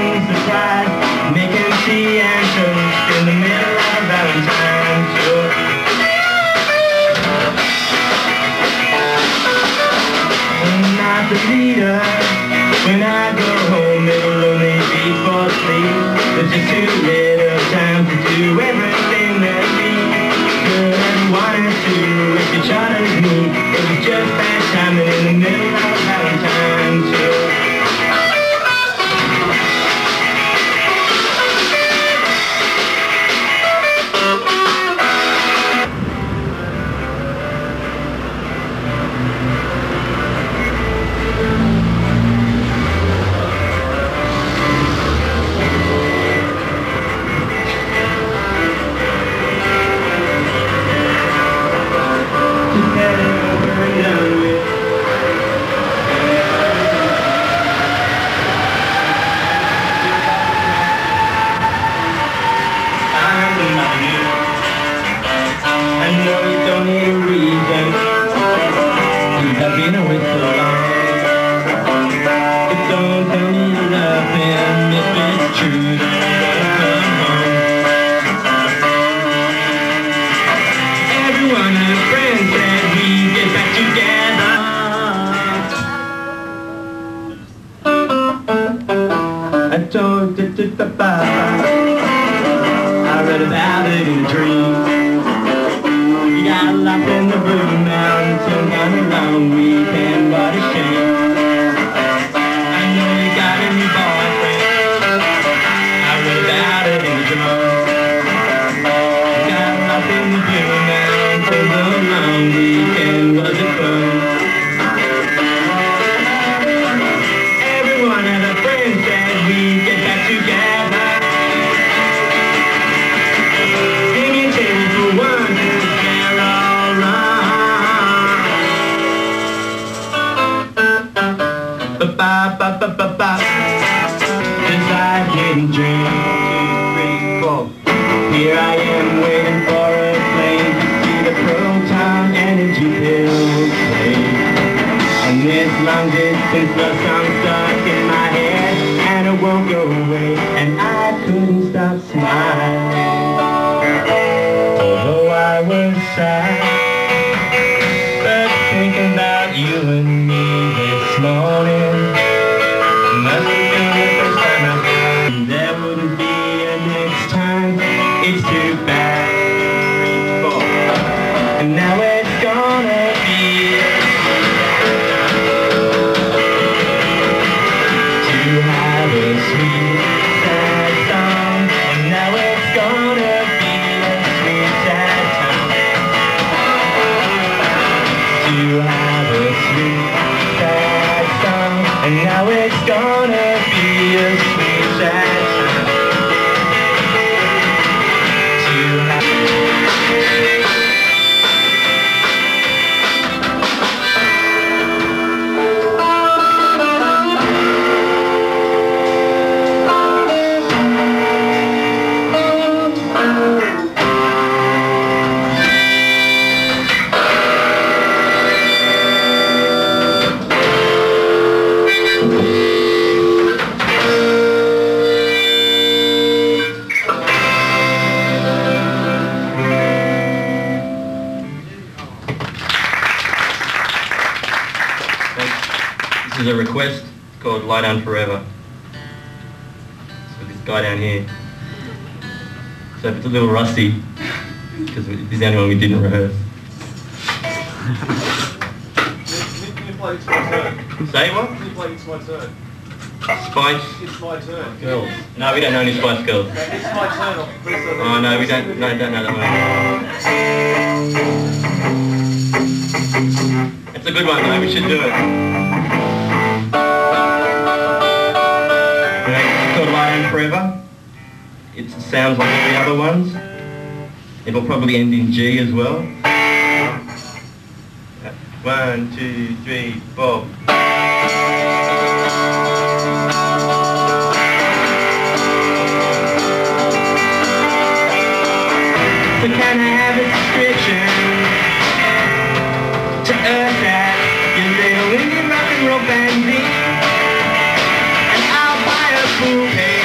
pleasant surprise, making tea and toast in the middle of Valentine's show. I'm not the leader. When I go home, it'll only be for sleep. There's just too little time to do everything that we could wanted to. If you chartered me, it was just bad timing in the middle of Valentine's show. I read about it in a dream. You got locked in the room now until on a long weekend. What a shame. I know you got a new boyfriend. I read about it in a dream. You got locked in the room now until the long weekend. Was it fun? Everyone had a friend said we get back together. Singing tunes for one who's they're all wrong. Ba-ba-ba-ba-ba-ba. As I didn't dream. 1, 2, 3, 4. Here I am waiting for a plane to see the proton energy pills play. And this long distance love song stuck in my head, and it won't go away, and I couldn't stop smiling. Although I was sad, but thinking about you and me this morning must have been the first time I found there wouldn't be a next time. It's too bad. 3, 4. And now it's gonna be have a sweet, sad song, and now it's gonna be a sweet, sad time. To have a sweet, sad song, and now it's gonna be a sweet, sad time. To have This is a request called Lie Down Forever. So this guy down here. So if it's a little rusty, because this is the only one we didn't rehearse. Can you play It's My Turn? Say what? Can you play It's My Turn? Spice It's My Turn. Girls. No, we don't know any Spice Girls. It's My Turn off the first Oh no, we don't know that one. It's a good one though, we should do it. It's called Lie Down Forever. It sounds like all the other ones. It'll probably end in G as well. 1, 2, 3, 4. So can I have a description to earth that your little indie rock and roll band beat? And I'll buy a bouquet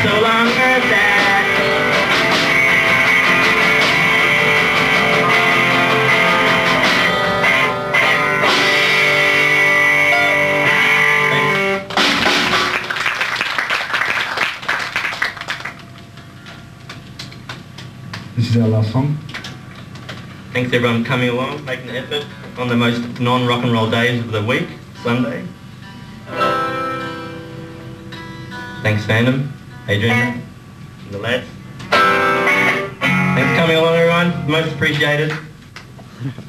so long as that. This is our last song. Thanks everyone for coming along, making the effort on the most non-rock and roll days of the week, Sunday. Thanks Phantom, Adrian, and the lads. Thanks for coming along everyone, most appreciated.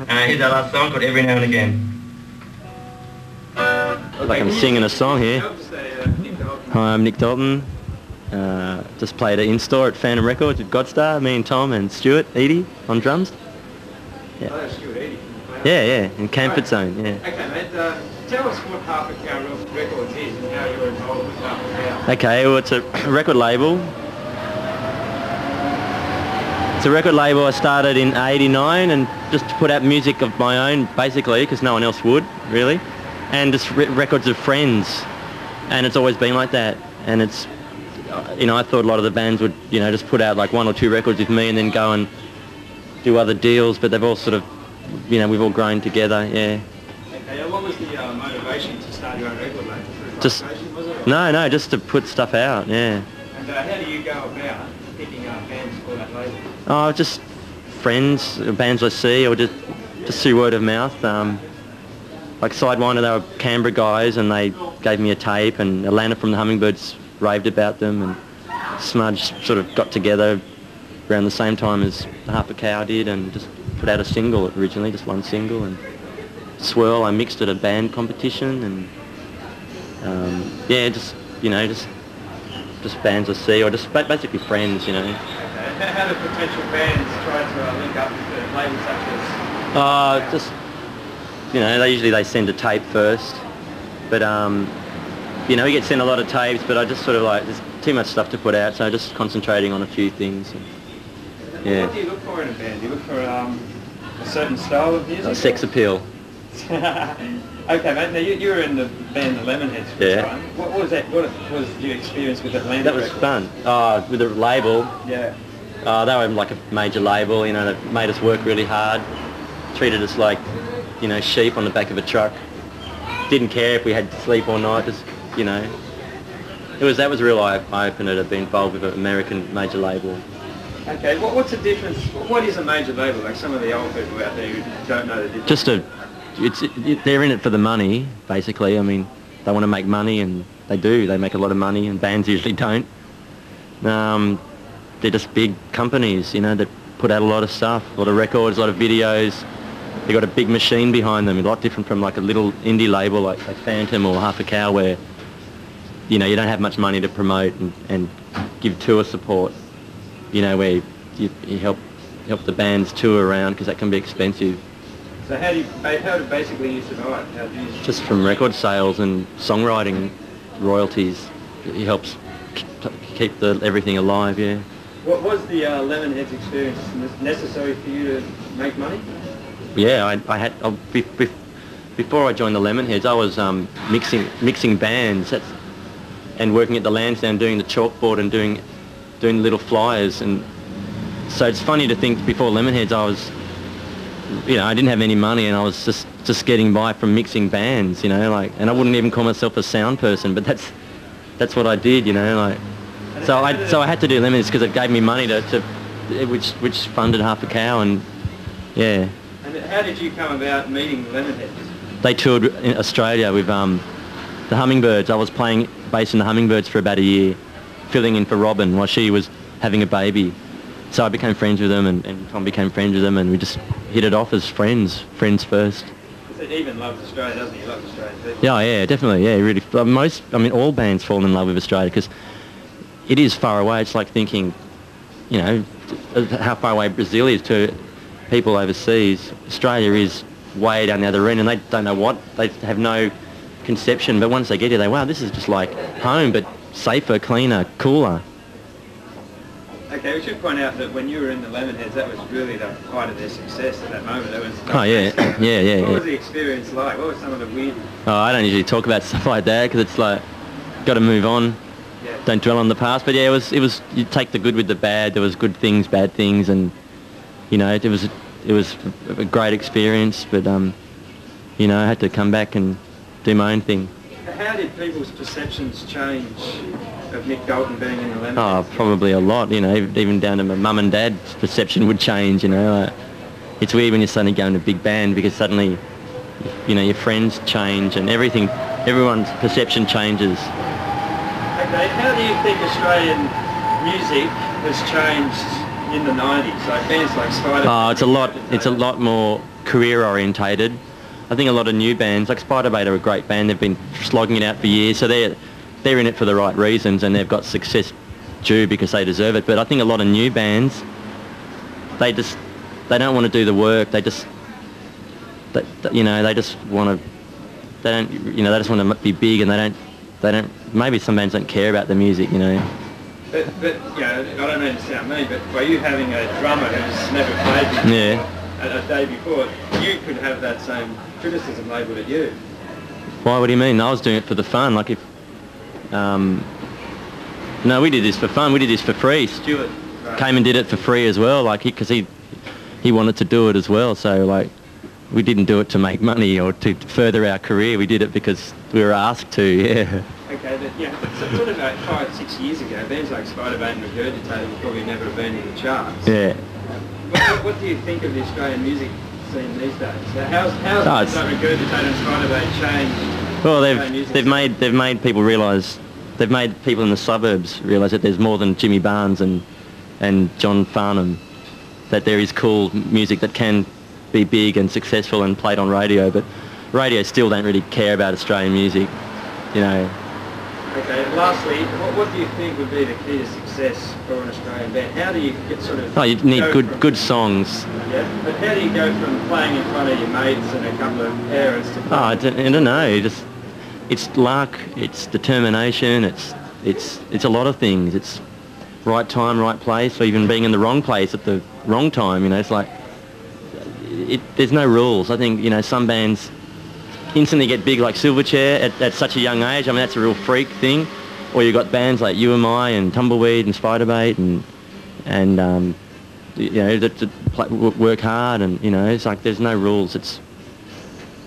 Here's our last song called Every Now and Again. Like I'm singing a song here. Hi, I'm Nick Dalton. Just played an in-store at Phantom Records with Godstar, me and Tom and Stuart Eady on drums. Yeah. Oh, that's Stuart Eady. Yeah, in Camford Zone, yeah. Okay, mate, tell us what Half a Cow Records is and how you're involved with Half a Cow. Okay, well it's a record label. It's a record label I started in '89 and just to put out music of my own basically because no one else would really, and just records of friends, and it's always been like that. And it's, you know, I thought a lot of the bands would, you know, just put out like 1 or 2 records with me and then go and do other deals, but they've all sort of, you know, we've all grown together, yeah. Okay, what was the motivation to start your own record label? Just, Was it? no, just to put stuff out, yeah. And how do you go about picking up bands for that label? Oh, just friends, bands I see, or just through word of mouth. Like Sidewinder, they were Canberra guys, and they gave me a tape, and Alana from the Hummingbirds raved about them, and Smudge sort of got together around the same time as Half a Cow did, and just put out a single originally, just one single. And Swirl, I mixed at a band competition, and yeah, just, you know, just bands I see, or just basically friends, you know. Okay. How do potential bands try to link up with labels such as? Just, you know, they send a tape first, but you know, we get sent a lot of tapes, but I just sort of like, there's too much stuff to put out, so just concentrating on a few things. And, yeah. What do you look for in a band? Do you look for a certain style of music? Sex appeal. Okay, mate. Now you were in the band the Lemonheads for a time. What was that? What was your experience with Atlanta? That was fun. With the label. Yeah. They were like a major label. You know, they made us work really hard, treated us like, you know, sheep on the back of a truck. Didn't care if we had to sleep or not. Just, you know, that was a real eye-opener to be involved with an American major label. Okay, what's the difference? What is a major label? Like some of the old people out there who don't know the difference. Just they're in it for the money, basically. I mean, they want to make money, and they do. They make a lot of money, and bands usually don't. They're just big companies, you know, that put out a lot of stuff, a lot of records, a lot of videos. They've got a big machine behind them, a lot different from like a little indie label like Phantom or Half a Cow, where, you know, you don't have much money to promote and give tour support, you know, where you help the bands tour around, because that can be expensive. So how do basically you survive? How do you just from record sales and songwriting royalties. It helps keep everything alive, yeah. What was the Lemonheads experience necessary for you to make money? Yeah, I had before I joined the Lemonheads, I was mixing bands and working at the Lansdowne, doing the chalkboard and doing little flyers. And so it's funny to think before Lemonheads I was, you know, I didn't have any money, and I was just getting by from mixing bands, you know, like, and I wouldn't even call myself a sound person, but that's what I did, you know, like. So I had to do Lemonheads because it gave me money which funded Half a Cow, and yeah. And how did you come about meeting Lemonheads? They toured in Australia with the Hummingbirds. I was playing bass in the Hummingbirds for about a year, filling in for Robin while she was having a baby. So I became friends with them, and Tom became friends with them, and we just hit it off as friends first. Because he even loves Australia, doesn't he? He loves Australia too. Yeah, definitely, yeah, really. All bands fall in love with Australia because it is far away. It's like thinking, you know, how far away Brazil is to people overseas. Australia is way down the other end, and they don't know they have no conception, but once they get here, wow, this is just like home, but safer, cleaner, cooler. Okay, we should point out that when you were in the Lemonheads, that was really the height of their success at that moment. That was yeah. What was the experience like? What were some of the weird... Oh, I don't usually talk about stuff like that because it's like, got to move on. don't dwell on the past. But yeah, it was you take the good with the bad. There was good things, bad things, and you know, it was a great experience. But you know, I had to come back and do my own thing. How did people's perceptions change of Nick Dalton being in the Lemonheads? Oh, probably a lot. You know, even down to my mum and dad's perception would change. You know, it's weird when you suddenly go in a big band because suddenly, you know, your friends change and everything. Everyone's perception changes. Okay, how do you think Australian music has changed in the 90s? Like bands like Spider. Oh, it's a lot more career orientated. I think a lot of new bands, like Spider-Bait are a great band, they've been slogging it out for years, so they're in it for the right reasons and they've got success due because they deserve it. But I think a lot of new bands, they don't want to do the work, they just want to be big, and they don't, maybe some bands don't care about the music, you know. But you know, I don't mean to sound mean, but by you having a drummer who's never played before, a day before, you could have that same criticism labelled at you. Why? What do you mean? I was doing it for the fun. Like if, no, we did this for fun. We did this for free. Stuart came and did it for free as well. Like because he wanted to do it as well. So like, we didn't do it to make money or to further our career. We did it because we were asked to. Yeah. Okay, but yeah, so sort of like 5-6 years ago, bands like Spider-Bait and Regurgitator would probably never have been in the charts. Yeah. What do you think of the Australian music scene these days? How's Regurgitator and Spider-Bait changed? Well, they've made people realise, they've made people in the suburbs realise that there's more than Jimmy Barnes and John Farnham, that there is cool music that can be big and successful and played on radio, but radio still don't really care about Australian music, you know. Okay, lastly, what do you think would be the key to success for an Australian band? How do you get sort of... Oh, you need good songs. Yeah, but how do you go from playing in front of your mates and a couple of parents to... Oh, I don't know, it's luck, it's determination, it's a lot of things. It's right time, right place, or even being in the wrong place at the wrong time, you know. It's like, there's no rules. I think, you know, some bands instantly get big, like Silverchair at such a young age. I mean, that's a real freak thing. Or you've got bands like You and I and Tumbleweed and Spider-Bait and you know, that work hard, and you know, it's like there's no rules.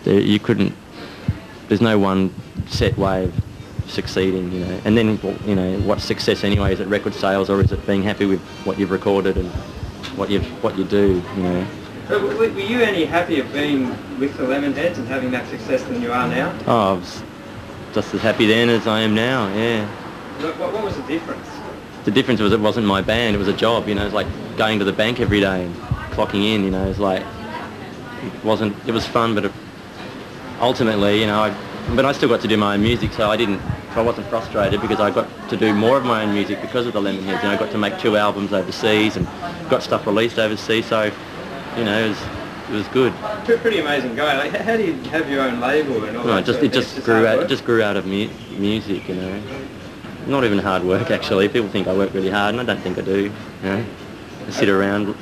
There's no one set way of succeeding, you know. And then, you know, what's success anyway? Is it record sales, or is it being happy with what you've recorded and what you do, you know? Were you any happier being with the Lemonheads and having that success than you are now? Oh, I was just as happy then as I am now, yeah. What was the difference? The difference was it wasn't my band, it was a job, you know. It was like going to the bank every day and clocking in, you know. It was like, it was fun, but ultimately, you know, I still got to do my own music, so I wasn't frustrated because I got to do more of my own music because of the Lemonheads. You know, I got to make 2 albums overseas and got stuff released overseas, so, you know, it was good. Pretty amazing guy. Like, how do you have your own label and all that? It just grew out of music, you know. Not even hard work, actually. People think I work really hard, and I don't think I do. You know, I sit around,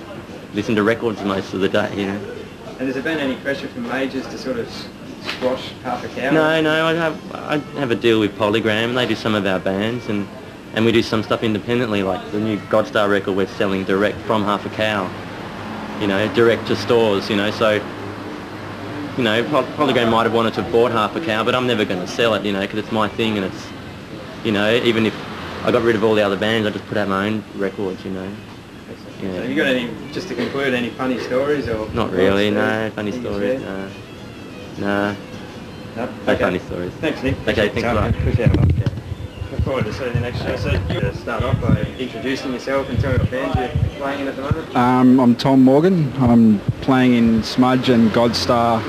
listen to records most of the day. You know. And has there been any pressure from majors to sort of squash Half a Cow? No. I have a deal with Polygram, and they do some of our bands, and we do some stuff independently, like the new Godstar record we're selling direct from Half a Cow. You know, direct to stores. You know, so, you know, Polygram might have wanted to have bought Half a Cow, but I'm never going to sell it. You know, because it's my thing, and it's, you know, even if I got rid of all the other bands, I just put out my own records. You know. Yeah. So have you got any, just to conclude, any funny stories or? Not really. No funny stories. No. No. No okay. funny stories. Thanks, Nick. Okay, thanks a lot. Appreciate it. Look forward to seeing the next show. So you start off by introducing yourself and telling what band you're playing in at the moment. I'm Tom Morgan. I'm playing in Smudge and Godstar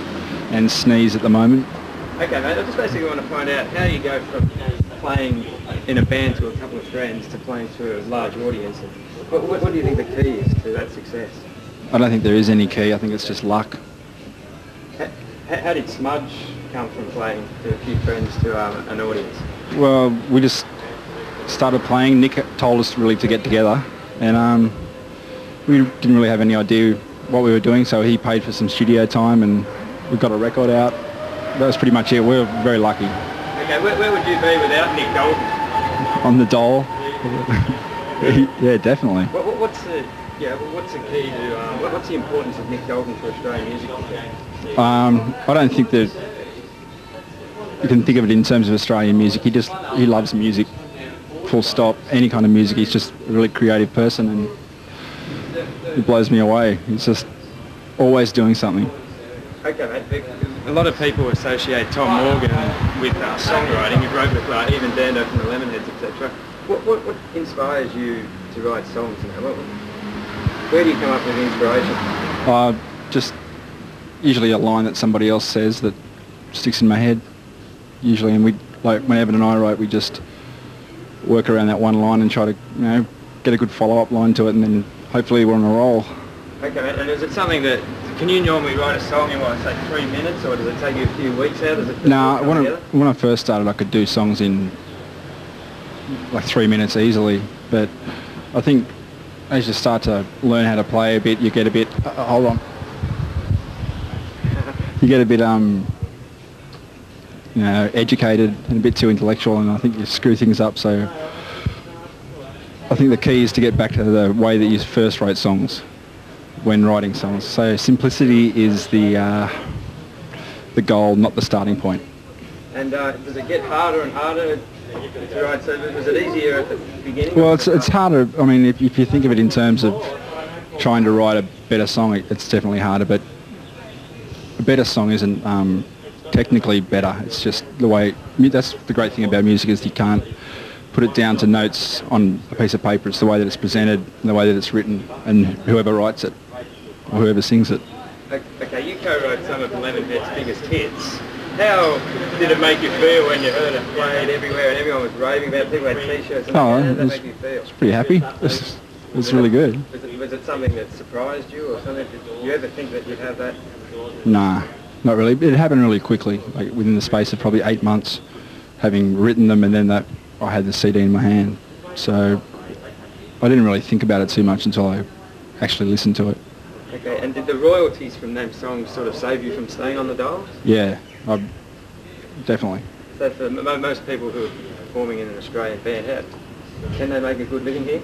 and Sneeze at the moment. Okay, mate. I just basically want to find out how you go from playing in a band to a couple of friends to playing to a large audience. What do you think the key is to that success? I don't think there is any key. I think it's just luck. How did Smudge come from playing to a few friends to an audience? Well, we just started playing. Nick told us really to get together, and we didn't really have any idea what we were doing, so he paid for some studio time and we got a record out. That was pretty much it. We were very lucky. Okay, where would you be without Nick Dalton? on the dole. Yeah, definitely. What's the key to what's the importance of Nick Dalton for Australian music? I don't think that you can think of it in terms of Australian music. He loves music, full stop. Any kind of music. He's just a really creative person, and it blows me away. He's just always doing something. Okay, mate. A lot of people associate Tom Morgan with songwriting. You wrote with even Dando from the Lemonheads, etc. What inspires you to write songs? Where do you come up with inspiration? Just usually a line that somebody else says that sticks in my head. Usually, and when Evan and I write, we just work around that one line and try to, get a good follow-up line to it, and then hopefully we're on a roll. Okay, and is it something that, can you normally write a song in, say 3 minutes, or does it take you a few weeks out? No, when I first started, I could do songs in like 3 minutes easily, but I think as you start to learn how to play a bit, you get a bit, hold on, you get a bit, educated and a bit too intellectual, and I think you screw things up. So I think the key is to get back to the way that you first wrote songs when writing songs. So simplicity is the goal, not the starting point. And does it get harder and harder to write? So was it easier at the beginning? Well, it's harder. I mean, if you think of it in terms of trying to write a better song, it's definitely harder. But a better song isn't technically better. It's just the way. That's the great thing about music, is you can't put it down to notes on a piece of paper. It's the way that it's presented, and the way that it's written, and whoever writes it or whoever sings it. Okay, you co-wrote some of the Lemonheads' biggest hits. How did it make you feel when you heard it played everywhere and everyone was raving about it, people had t-shirts? How did that make you feel? It's pretty happy. It's really good. Was it something that surprised you, or something? Did you ever think that you'd have that? Nah, not really. It happened really quickly, like within the space of probably 8 months, having written them, and then I had the CD in my hand. So I didn't really think about it too much until I actually listened to it. Okay, and did the royalties from them songs sort of save you from staying on the dole? Yeah, definitely. So for most people who are performing in an Australian band, can they make a good living here?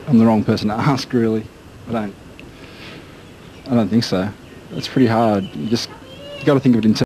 I'm the wrong person to ask, really. I don't think so. It's pretty hard. You got to think of it in terms